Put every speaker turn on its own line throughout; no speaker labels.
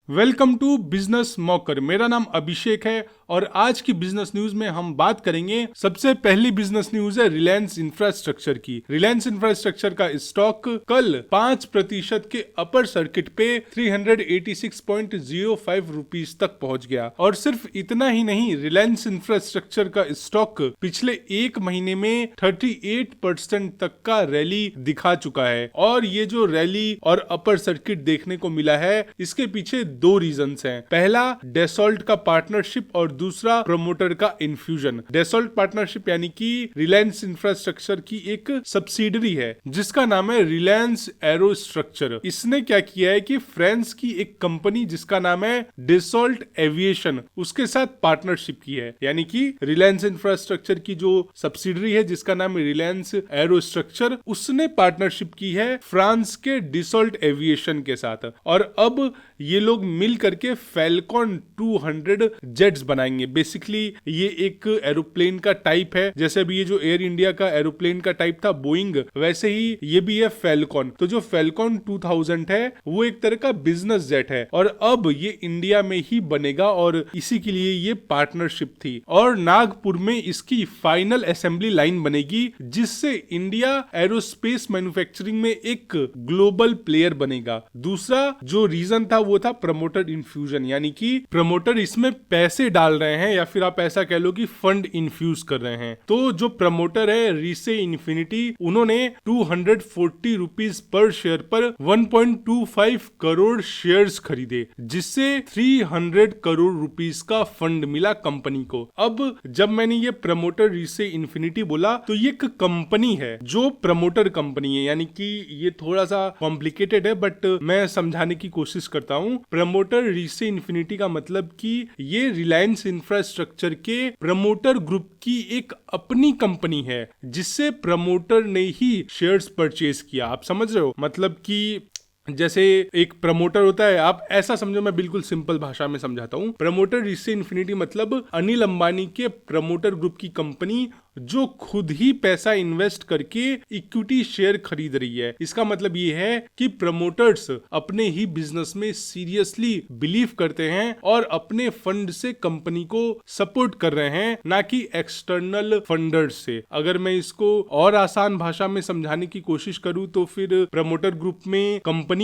Welcome to business मॉकर। मेरा नाम अभिषेक है और आज की बिजनेस न्यूज में हम बात करेंगे। सबसे पहली बिजनेस न्यूज है रिलायंस इंफ्रास्ट्रक्चर की। रिलायंस इंफ्रास्ट्रक्चर का स्टॉक कल 5% के अपर सर्किट पे 386.05 रुपीज तक पहुंच गया। और सिर्फ इतना ही नहीं, रिलायंस इंफ्रास्ट्रक्चर का स्टॉक पिछले एक महीने में 38% तक का रैली दिखा चुका है। और ये जो रैली और अपर सर्किट देखने को मिला है, इसके पीछे दो रीजंस हैं। पहला, डेसॉल्ट का पार्टनरशिप और दूसरा प्रमोटर का इन्फ्यूजन। डेसॉल्ट पार्टनरशिप यानी कि रिलायंस इंफ्रास्ट्रक्चर की एक सब्सिडरी है जिसका नाम है रिलायंस एरोस्ट्रक्चर। इसने क्या किया है कि फ्रांस की एक कंपनी जिसका नाम है डेसॉल्ट एविएशन, उसके साथ पार्टनरशिप की है। यानी कि रिलायंस इंफ्रास्ट्रक्चर की जो सब्सिडरी है जिसका नाम है रिलायंस एरोस्ट्रक्चर, उसने पार्टनरशिप की है फ्रांस के डेसॉल्ट एविएशन के साथ। और अब ये लोग मिल करके फैल्कॉन 200 जेट्स बनाएंगे। बेसिकली ये एक एरोप्लेन का टाइप है। जैसे अभी ये जो एयर इंडिया का एरोप्लेन का टाइप था बोइंग, वैसे ही ये भी है फैल्कॉन। तो जो फैल्कॉन 2000 है वो एक तरह का बिजनेस जेट है और अब ये इंडिया में ही बनेगा और इसी के लिए ये पार्टनरशिप थी। और नागपुर में इसकी फाइनल असेंबली लाइन बनेगी जिससे इंडिया एरोस्पेस मैन्युफैक्चरिंग में एक ग्लोबल प्लेयर बनेगा। दूसरा जो रीजन था वो था प्रमोटर इन्फ्यूजन, यानी कि प्रमोटर इसमें पैसे डाल रहे हैं या फिर आप ऐसा कह लो कि फंड इन्फ्यूज कर रहे हैं। तो जो प्रमोटर है रिसे इन्फिनिटी, उन्होंने 240 रुपीज पर शेयर पर 1.25 करोड़ शेयर्स खरीदे जिससे 300 करोड़ रुपीज का फंड मिला कंपनी को। अब जब मैंने ये प्रमोटर रिसे इन्फिनिटी बोला तो ये एक कंपनी है जो प्रमोटर कंपनी है, यानी कि ये थोड़ा सा कॉम्प्लिकेटेड है बट मैं समझाने की कोशिश करता हूं। प्रमोटर रिसे इन्फिनिटी का मतलब कि ये रिलायंस इंफ्रास्ट्रक्चर के प्रमोटर ग्रुप की एक अपनी कंपनी है जिससे प्रमोटर ने ही शेयर्स परचेज किया। आप समझ रहे हो? मतलब कि जैसे एक प्रमोटर होता है, आप ऐसा समझो, मैं बिल्कुल सिंपल भाषा में समझाता हूं। प्रमोटर रिसे इन्फिनिटी मतलब अनिल अंबानी के प्रमोटर ग्रुप की कंपनी जो खुद ही पैसा इन्वेस्ट करके इक्विटी शेयर खरीद रही है। इसका मतलब ये है कि प्रमोटर्स अपने ही बिजनेस में सीरियसली बिलीव करते हैं और अपने फंड से कंपनी को सपोर्ट कर रहे हैं, ना कि एक्सटर्नल फंडर्स से। अगर मैं इसको और आसान भाषा में समझाने की कोशिश करूं तो फिर प्रमोटर ग्रुप में कंपनीज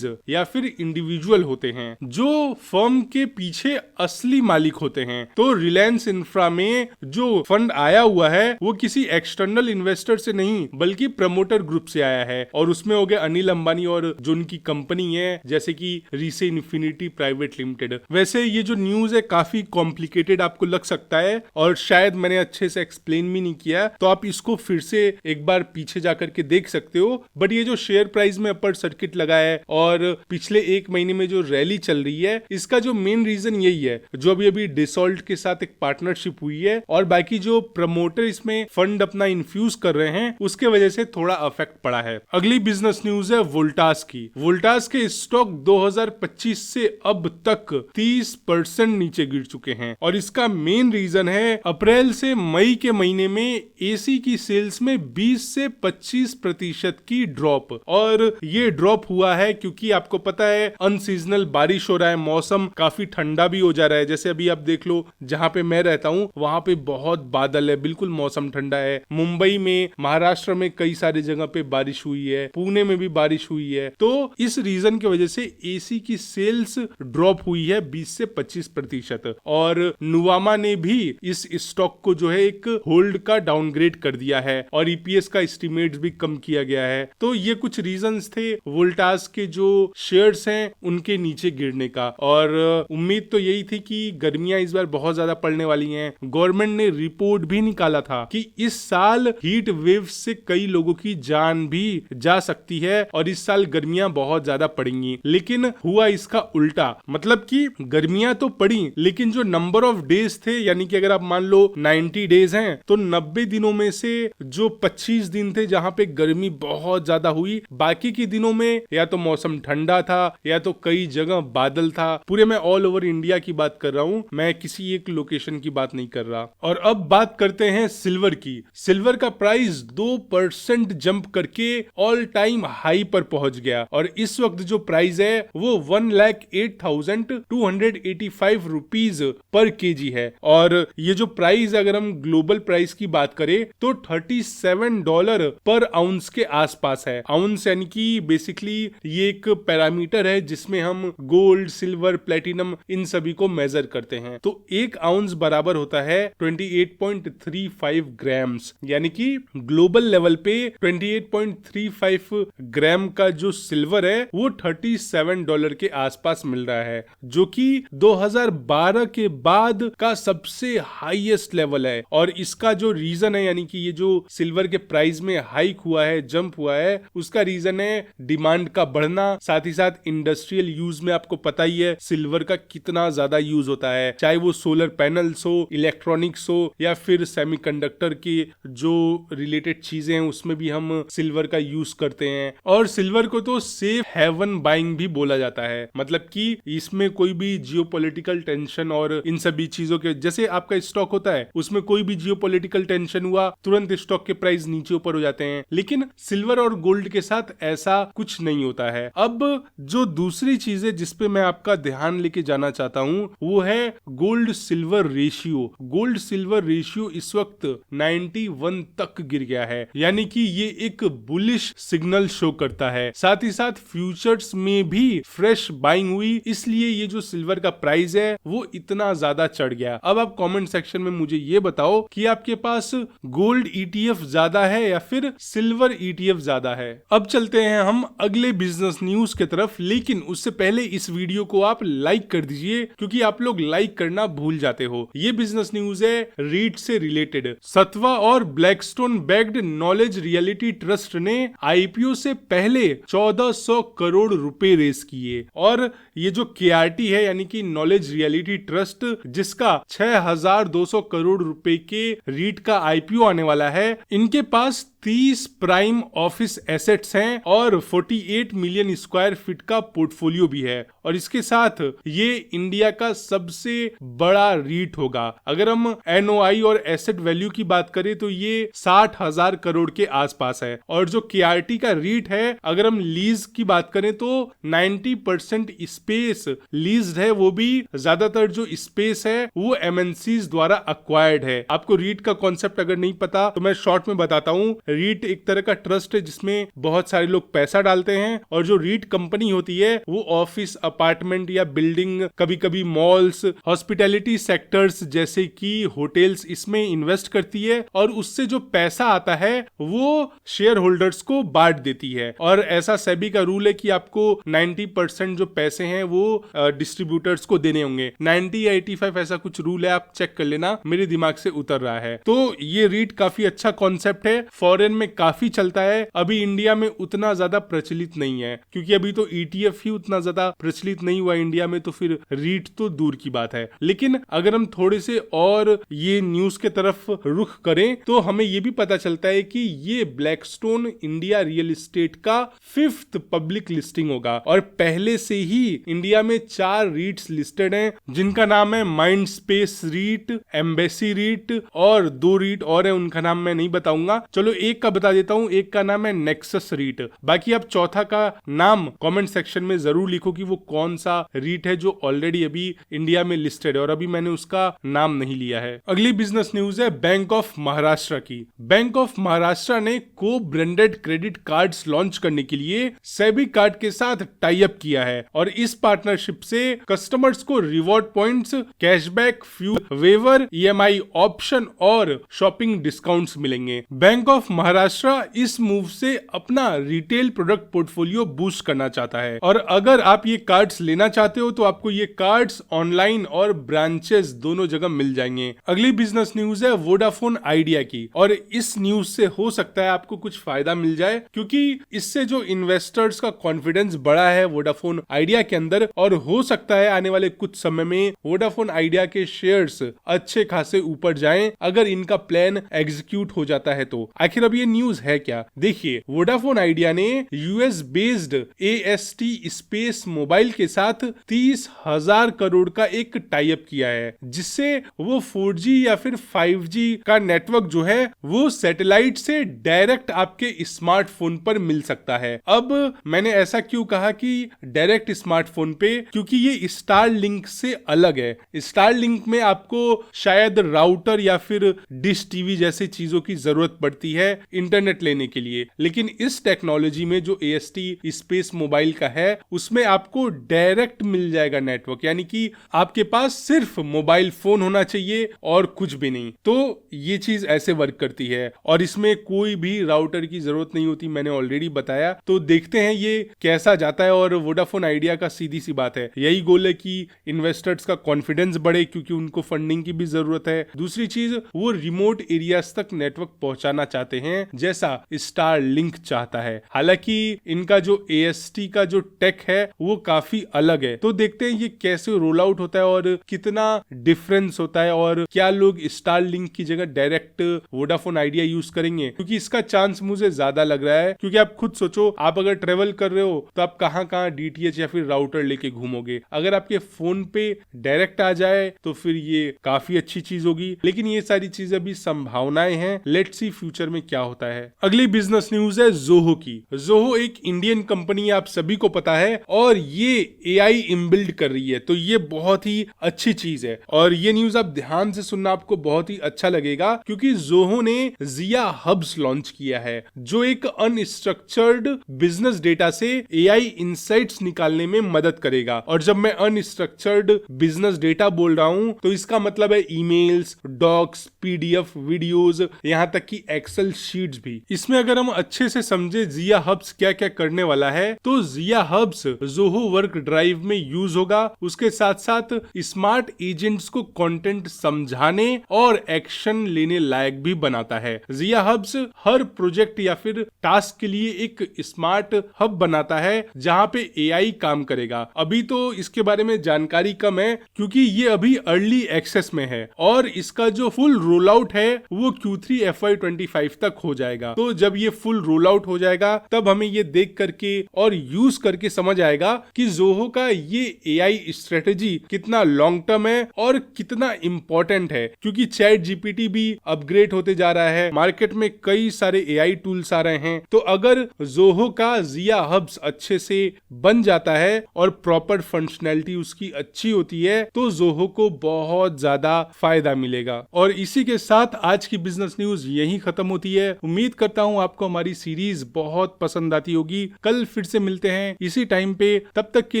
या फिर इंडिविजुअल होते हैं जो फर्म के पीछे असली मालिक होते हैं। तो रिलायंस इंफ्रा में जो फंड आया हुआ है वो किसी एक्सटर्नल इन्वेस्टर से नहीं बल्कि प्रमोटर ग्रुप से आया है। और उसमें हो गया अनिल अंबानी और जो उनकी कंपनी है जैसे कि रिसे इन्फिनिटी प्राइवेट लिमिटेड। वैसे ये जो न्यूज है काफी कॉम्प्लिकेटेड आपको लग सकता है और शायद मैंने अच्छे से एक्सप्लेन भी नहीं किया, तो आप इसको फिर से एक बार पीछे जाकर के देख सकते हो। बट ये जो शेयर प्राइस में अपर सर्किट लगा है और पिछले एक महीने में जो रैली चल रही है, इसका जो मेन रीजन यही है, जो अभी अभी डेसॉल्ट के साथ एक पार्टनरशिप हुई है और बाकी जो प्रमोटर इसमें फंड अपना इन्फ्यूज कर रहे हैं उसके वजह से थोड़ा इफेक्ट पड़ा है। अगली बिजनेस न्यूज है वोल्टास की। वोल्टास के स्टॉक 2025 से अब तक 30% नीचे गिर चुके हैं और इसका मेन रीजन है अप्रैल से मई के महीने में एसी की सेल्स में 20 से 25% की ड्रॉप। और ये ड्रॉप हुआ है क्योंकि आपको पता है अनसीजनल बारिश हो रहा है, मौसम काफी ठंडा भी हो जा रहा है। जैसे अभी आप देख लो जहां पे मैं रहता हूं वहां पे बहुत बादल है, बिल्कुल मौसम ठंडा है। मुंबई में, महाराष्ट्र में कई सारी जगह पे बारिश हुई है, पुणे में भी बारिश हुई है। तो इस रीजन की वजह से एसी की सेल्स ड्रॉप हुई है 20 से 25%। और नुवामा ने भी इस स्टॉक को जो है एक होल्ड का डाउनग्रेड कर दिया है और ईपीएस का एस्टिमेट भी कम किया गया है। तो ये कुछ रीजंस थे वोल्टास के जो शेयर्स हैं उनके नीचे गिरने का। और उम्मीद तो यही थी कि गर्मियां इस बार बहुत ज्यादा पड़ने वाली हैं। गवर्नमेंट ने रिपोर्ट भी निकाला था कि इस साल हीट वेव से कई लोगों की जान भी जा सकती है और इस साल गर्मियां बहुत ज्यादा पड़ेंगी। लेकिन हुआ इसका उल्टा, मतलब कि गर्मियां तो पड़ी लेकिन जो नंबर ऑफ डेज थे, यानी कि अगर आप मान लो 90 डेज हैं तो 90 दिनों में से जो 25 दिन थे जहां पे गर्मी बहुत ज्यादा हुई, बाकी के दिनों में या तो मौसम ठंडा था या तो कई जगह बादल था। पूरे मैं ऑल ओवर इंडिया की बात कर रहा हूं, मैं किसी एक लोकेशन की बात नहीं कर रहा। और अब बात करते हैं सिल्वर की। सिल्वर का प्राइस 2% जंप करके ऑल टाइम हाई पर पहुंच गया और इस वक्त जो प्राइस है वो 1,08,285 रुपीज पर केजी है। और ये जो प्राइस, अगर हम ग्लोबल प्राइस की बात करें तो $37 पर आउंस के आसपास है। आउंस यानी कि बेसिकली ये एक पैरामीटर है जिसमें हम गोल्ड, सिल्वर, प्लेटिनम इन सभी को मेजर करते हैं। तो एक आउंस बराबर होता है 28.35 ग्राम्स, यानी कि ग्लोबल लेवल पे 28.35 ग्राम का जो सिल्वर है वो $37 के आसपास मिल रहा है, जो कि 2012 के बाद का सबसे हाईएस्ट लेवल है। और इसका जो रीजन है, यानी कि ये जो सिल्वर के प्राइस में हाइक हुआ है, जंप हुआ है, उसका रीजन है डिमांड का बढ़ना, साथ ही साथ इंडस्ट्रियल यूज में आपको पता ही है सिल्वर का कितना ज्यादा यूज होता है, चाहे वो सोलर पैनल्स हो, इलेक्ट्रॉनिक्स हो या फिर सेमीकंडक्टर की जो रिलेटेड चीजें हैं उसमें भी हम सिल्वर का यूज करते हैं। और सिल्वर को तो सेफ हेवन बाइंग भी बोला जाता है, मतलब कि इसमें कोई भी जियोपॉलिटिकल टेंशन और इन सभी चीजों के, जैसे आपका स्टॉक होता है उसमें कोई भी जियोपॉलिटिकल टेंशन हुआ तुरंत स्टॉक के प्राइस नीचे ऊपर हो जाते हैं, लेकिन सिल्वर और गोल्ड के साथ ऐसा कुछ नहीं होता है। अब जो दूसरी चीज है जिसपे मैं आपका ध्यान लेके जाना चाहता हूं वो है gold silver ratio. Gold silver ratio इस वक्त 91 तक गिर गया है, यानी कि ये एक बुलिश सिग्नल शो करता है। साथ ही साथ फ्यूचर्स में भी फ्रेश बाइंग हुई, इसलिए ये जो सिल्वर का प्राइस है वो इतना ज्यादा चढ़ गया। अब आप कमेंट सेक्शन में मुझे ये बताओ कि आपके पास गोल्ड ETF ज्यादा है या फिर सिल्वर ETF ज्यादा है। अब चलते हैं हम अगले बिजनेस न्यूज के तरफ, लेकिन उससे पहले इस वीडियो को आप लाइक कर दीजिए क्योंकि आप लोग लाइक करना भूल जाते हो। ये बिजनेस न्यूज है रीट से रिलेटेड। सत्वा और Blackstone backed knowledge reality trust ने IPO से पहले 1400 करोड़ रुपए रेस किए और ये जो KRT है यानी कि नॉलेज रियलिटी ट्रस्ट, जिसका 6200 करोड़ रुपए के रीट का IPO आने वाला है, इनके पास 30 प्राइम ऑफिस एसेट्स हैं और 48 मिलियन स्क्वायर फीट का पोर्टफोलियो भी है और इसके साथ ये इंडिया का सबसे बड़ा रीट होगा। अगर हम NOI और एसेट वैल्यू की बात करें तो ये 60,000 करोड़ के आसपास है और जो KRT का रीट है, अगर हम लीज की बात करें तो 90% स्पेस लीज्ड है, वो भी ज्यादातर जो स्पेस है वो MNCs द्वारा अक्वायर्ड है। आपको रीट का कॉन्सेप्ट अगर नहीं पता तो मैं शॉर्ट में बताता हूँ। रीट एक तरह का ट्रस्ट है जिसमें बहुत सारे लोग पैसा डालते हैं और जो रीट कंपनी होती है वो ऑफिस, अपार्टमेंट या बिल्डिंग, कभी कभी मॉल्स, हॉस्पिटैलिटी सेक्टर्स जैसे कि होटल्स, इसमें इन्वेस्ट करती है और उससे जो पैसा आता है वो शेयर होल्डर्स को बांट देती है। और ऐसा सेबी का रूल है कि आपको 90% जो पैसे हैं वो डिस्ट्रीब्यूटर्स को देने होंगे। 90 या 85 ऐसा कुछ रूल है, आप चेक कर लेना, मेरे दिमाग से उतर रहा है। तो ये रीट काफी अच्छा कॉन्सेप्ट है, फॉरेन में काफी चलता है, अभी इंडिया में उतना ज्यादा प्रचलित नहीं है क्योंकि अभी तो ETF ही उतना ज्यादा प्रचलित नहीं हुआ इंडिया में, तो फिर रीट तो दूर की बात है। लेकिन अगर हम थोड़े से और ये न्यूज के तरफ रुख करें तो हमें ये भी पता चलता है कि ये ब्लैकस्टोन इंडिया रियल एस्टेट का 5th पब्लिक लिस्टिंग होगा और पहले से ही इंडिया में 4 रीट्स लिस्टेड हैं जिनका नाम है Mindspace REIT, Embassy REIT और 2 रीट और है, उनका नाम मैं नहीं बताऊंगा। चलो एक का बता देता हूं, एक का नाम है नेक्सस रीट। बाकी आप चौथा का नाम कमेंट सेक्शन में जरूर लिखो कि वो कौन सा रीट है जो ऑलरेडी अभी इंडिया में लिस्टेड है और अभी मैंने उसका नाम नहीं लिया है। अगली बिजनेस न्यूज है बैंक ऑफ महाराष्ट्र की। बैंक ऑफ महाराष्ट्र ने को ब्रांडेड क्रेडिट कार्ड्स लॉन्च करने के लिए सेबी कार्ड के साथ टाई अप किया है और इस पार्टनरशिप से कस्टमर्स को reward points, cashback, fuel waiver, EMI option और शॉपिंग डिस्काउंट्स मिलेंगे। बैंक ऑफ महाराष्ट्र इस मूव से अपना रिटेल प्रोडक्ट पोर्टफोलियो बूस्ट करना चाहता है और अगर आप ये कार्ड्स लेना चाहते हो तो आपको ये कार्ड्स ऑनलाइन और ब्रांचेस दोनों जगह मिल जाएंगे। अगली बिजनेस न्यूज है वोडाफोन आइडिया की और इस न्यूज से हो सकता है आपको कुछ फायदा मिल जाए क्योंकि इससे जो इन्वेस्टर्स का कॉन्फिडेंस बढ़ा है वोडाफोन आइडिया के अंदर और हो सकता है आने वाले कुछ समय में वोडाफोन आइडिया के शेयर्स अच्छे खासे ऊपर जाएं अगर इनका प्लान एग्जीक्यूट हो जाता है तो। आखिर आखिर अब ये न्यूज है क्या? देखिए, वोडाफोन आइडिया ने US based AST space mobile के साथ 30,000 करोड़ का एक टाई अप किया है, जिससे वो 4G या फिर 5G का नेटवर्क जो है वो सैटेलाइट से डायरेक्ट आपके स्मार्टफोन पर मिल सकता है। अब मैंने ऐसा क्यों कहा कि डायरेक्ट स्मार्टफोन पे, क्योंकि ये स्टारलिंक से अलग है। स्टारलिंक में आपको शायद राउटर या फिर डिश टीवी जैसी चीजों की जरूरत पड़ती है इंटरनेट लेने के लिए, लेकिन इस टेक्नोलॉजी में जो AST स्पेस मोबाइल का है उसमें आपको डायरेक्ट मिल जाएगा नेटवर्क, यानी कि आपके पास सिर्फ मोबाइल फोन होना चाहिए और कुछ भी नहीं। तो ये चीज ऐसे वर्क करती है और इसमें कोई भी राउटर की जरूरत नहीं होती, मैंने ऑलरेडी बताया। तो देखते हैं ये कैसा जाता है। और वोडाफोन आइडिया का सीधी सी बात है, यही गोल है कि इन्वेस्टर्स का कॉन्फिडेंस बढ़े, क्योंकि उनको फंडिंग की भी जरूरत है। दूसरी चीज, वो रिमोट एरियाज तक नेटवर्क पहुंचाना चाहते हैं जैसा स्टारलिंक चाहता है। हालांकि इनका जो AST का जो टेक है वो काफी अलग है। तो देखते हैं ये कैसे रोल आउट होता है और कितना डिफरेंस होता है और क्या लोग स्टारलिंक की जगह डायरेक्ट वोडाफोन आइडिया यूज करेंगे, क्योंकि इसका चांस मुझे ज्यादा लग रहा है। क्योंकि आप खुद सोचो, आप अगर ट्रेवल कर रहे हो तो आप कहां कहां DTH या फिर राउटर लेके घूमोगे। अगर आपके फोन पे डायरेक्ट आ जाए तो फिर ये काफी अच्छी चीज होगी, लेकिन ये सारी चीजें अभी संभावनाएं हैं। लेट्स सी फ्यूचर में क्या होता है। अगली बिजनेस न्यूज है जोहो की। जोहो एक इंडियन कंपनी, आप सभी को पता है, और ये AI इनबिल्ड कर रही है, तो ये बहुत ही अच्छी चीज है। और ये न्यूज आप ध्यान से सुनना, आपको बहुत ही अच्छा लगेगा, क्योंकि जोहो ने जिया हब्स लॉन्च किया है, जो एक अनस्ट्रक्चर्ड बिजनेस डेटा से AI इंसाइट्स निकालने में मदद करेगा। और जब मैं अनस्ट्रक्चर्ड बिजनेस डेटा बोल रहा हूं तो इसका मतलब है ईमेल्स, डॉक्स, PDF, वीडियोस, यहां तक कि एक्सेल शीट्स भी। इसमें अगर हम अच्छे से समझे जिया हब्स क्या क्या करने वाला है, तो जिया हब्स जोहो वर्क ड्राइव में यूज होगा। उसके साथ साथ स्मार्ट एजेंट्स को कंटेंट समझाने और एक्शन लेने लायक भी बनाता है। जिया हब्स हर प्रोजेक्ट या फिर टास्क के लिए एक स्मार्ट हब बनाता है जहां पे AI काम करेगा। अभी तो इसके बारे में जानकारी कम है, क्योंकि ये अभी अर्ली एक्सेस में है और इसका जो फुल रोल आउट है वो Q3 FY25 तक हो जाएगा। तो जब ये फुल रोल आउट हो जाएगा तब हमें ये देख करके और यूज करके समझ आएगा कि जोहो का ये AI स्ट्रेटेजी कितना लॉन्ग टर्म है और कितना इंपॉर्टेंट है, क्योंकि चैट GPT भी अपग्रेड होते जा रहा है, मार्केट में कई सारे AI टूल्स आ रहे हैं। तो अगर जोहो का जिया हब्स अच्छे से बन जाता है और प्रॉपर फंक्शनैलिटी उसकी अच्छी होती है तो जोहो को बहुत ज्यादा फायदा मिलेगा। और इसी के साथ आज की बिजनेस न्यूज यहीं खत्म होती है। उम्मीद करता हूं आपको हमारी सीरीज बहुत पसंद आती होगी। कल फिर से मिलते हैं इसी टाइम पे, तब तक के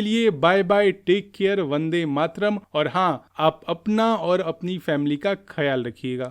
लिए bye bye, take care, Vande Mataram. और हाँ, आप अपना और अपनी फैमिली का ख्याल रखिएगा।